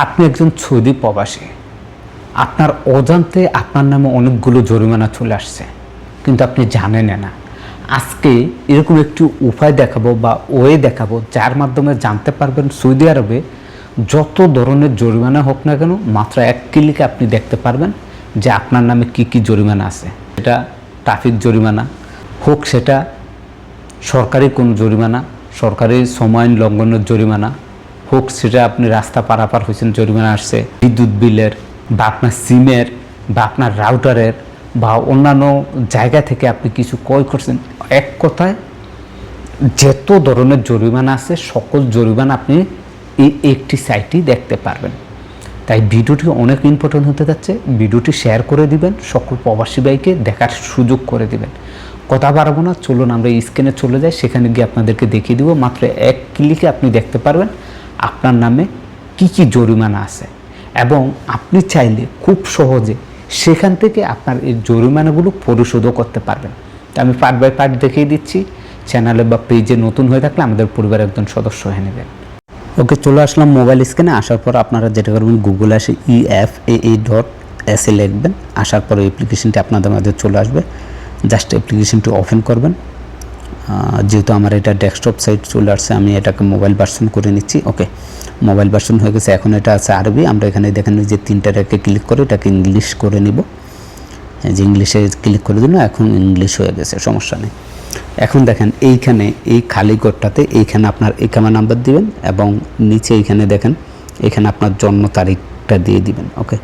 আপনি একজন সৌদি প্রবাসী, আপনার অজান্তে আপনার নামে অনেকগুলো জরিমানা চলে আসছে, কিন্তু আপনি জানেন না। আজকে এরকম একটি উপায় দেখাবো বা ওয়ে দেখাবো, যার মাধ্যমে জানতে পারবেন সৌদি আরবে যত ধরনের জরিমানা হোক না কেন, মাত্র এক ক্লিকে আপনি দেখতে পারবেন যে আপনার নামে কি কি জরিমানা আছে। সেটা ট্রাফিক জরিমানা হোক, সেটা সরকারি কোনো জরিমানা, সরকারি সময় লঙ্ঘনের জরিমানা হোক, সেটা আপনি রাস্তা পারাপার হয়েছেন জরিমানা আসছে, বিদ্যুৎ বিলের বা আপনার সিমের বা আপনার রাউটারের বা অন্যান্য জায়গা থেকে আপনি কিছু ক্রয় করছেন। এক কথায় যত ধরনের জরিমানা আছে, সকল জরিমানা আপনি এই একটি সাইটেই দেখতে পারবেন। তাই ভিডিওটি অনেক ইম্পর্টেন্ট হতে যাচ্ছে। ভিডিওটি শেয়ার করে দিবেন, সকল প্রবাসী ভাইকে দেখার সুযোগ করে দিবেন। কথা বাড়াবো না, চলুন আমরা স্ক্রিনে চলে যাই, সেখানে গিয়ে আপনাদেরকে দেখিয়ে দিব। মাত্র এক ক্লিকে আপনি দেখতে পারবেন আপনার নামে কি কি জরিমানা আছে, এবং আপনি চাইলে খুব সহজে সেখান থেকে আপনার এই জরিমানাগুলো পরিশোধও করতে পারবেন। তো আমি পার্ট বাই পার্ট দেখিয়ে দিচ্ছি। চ্যানেলে বা পেজে নতুন হয়ে থাকলে আমাদের পরিবারের একজন সদস্য হয়ে নেবেন। ওকে, চলে আসলাম মোবাইল স্ক্রিনে। আসার পর আপনারা যেটা করবেন, গুগলে আসে EFAA.sa লিখবেন। আসার পর অ্যাপ্লিকেশনটি আপনাদের মাঝে চলে আসবে। জাস্ট অ্যাপ্লিকেশনটি ওপেন করবেন। যেহেতু আমার এটা ডেস্কটপ সাইট চলে আসছে, আমি এটাকে মোবাইল ভার্সন করে নিচ্ছি। ওকে, মোবাইল ভার্সন হয়ে গেছে। এখন এটা আছে আরবি। আমরা এখানে দেখেন যে তিনটা রেখে ক্লিক করে এটাকে ইংলিশ করে নিব। যে ইংলিশে ক্লিক করে দিল, এখন ইংলিশ হয়ে গেছে, সমস্যা নেই। এখন দেখেন এইখানে এই খালি ঘরটাতে এইখানে আপনার ইকামা নাম্বার দিবেন, এবং নিচে এইখানে দেখেন এখানে আপনার জন্ম তারিখটা দিয়ে দিবেন। ওকে,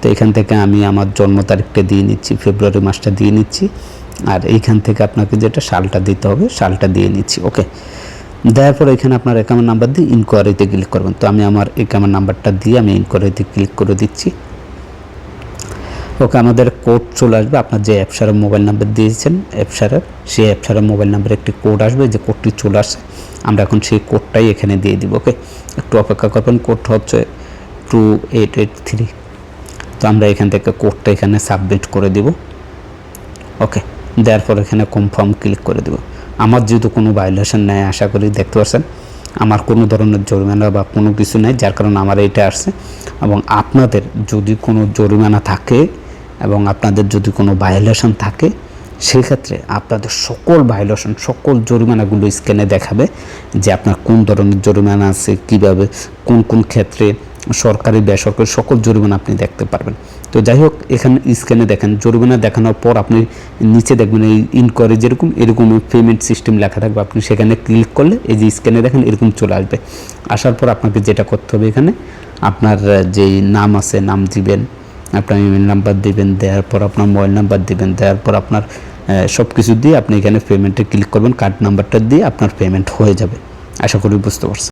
তো এখান থেকে আমি আমার জন্ম তারিখটা দিয়ে নিচ্ছি, ফেব্রুয়ারি মাসটা দিয়ে নিচ্ছি। আর এইখান থেকে আপনাকে যেটা সালটা দিতে হবে, সালটা দিয়ে নিচ্ছি। ওকে, দেওয়ার পর এখানে আপনার একামার নাম্বার দিয়ে ইনকোয়ারিতে ক্লিক করবেন। তো আমি আমার একামার নাম্বারটা দিয়ে আমি ইনকোয়ারিতে ক্লিক করে দিচ্ছি। ওকে, আমাদের কোড চলে আসবে। আপনার যে অ্যাপসারের মোবাইল নাম্বার দিয়েছেন অ্যাপসারের, সেই অ্যাপসারের মোবাইল নাম্বারে একটি কোড আসবে। যে কোডটি চলে আসছে, আমরা এখন সেই কোডটাই এখানে দিয়ে দিব। ওকে, একটু অপেক্ষা করবেন। কোডটা হচ্ছে 2883। তো আমরা এখান থেকে কোডটা এখানে সাবমিট করে দিব। ওকে, দেওয়ার পর এখানে কনফার্ম ক্লিক করে দেব। আমার যেহেতু কোনো ভায়োলেশন নেই, আশা করি দেখতে পাচ্ছেন আমার কোনো ধরনের জরিমানা বা কোনো কিছু নেই, যার কারণে আমার এইটা আসছে। এবং আপনাদের যদি কোনো জরিমানা থাকে এবং আপনাদের যদি কোনো ভায়োলেশন থাকে, সেক্ষেত্রে আপনাদের সকল ভায়োলেশন, সকল জরিমানাগুলো স্ক্যানে দেখাবে যে আপনার কোন ধরনের জরিমানা আছে, কিভাবে কোন কোন ক্ষেত্রে সরকারি বেসরকারি সকল জরিমানা আপনি দেখতে পারবেন। তো যাই হোক, এখানে স্ক্যানে দেখেন জরিমানা দেখানোর পর আপনি নিচে দেখবেন এই ইনকোয়ারি যেরকম এরকম পেমেন্ট সিস্টেম লেখা থাকবে। আপনি সেখানে ক্লিক করলে এই যে স্ক্যানে দেখেন এরকম চলে আসবে। আসার পর আপনাকে যেটা করতে হবে, এখানে আপনার যেই নাম আছে নাম দিবেন, আপনার ইমেল নাম্বার দিবেন, দেওয়ার পর আপনার মোবাইল নাম্বার দিবেন, দেওয়ার পর আপনার সব কিছু দিয়ে আপনি এখানে পেমেন্টে ক্লিক করবেন। কার্ড নাম্বারটা দিয়ে আপনার পেমেন্ট হয়ে যাবে। আশা করি বুঝতে পারছেন।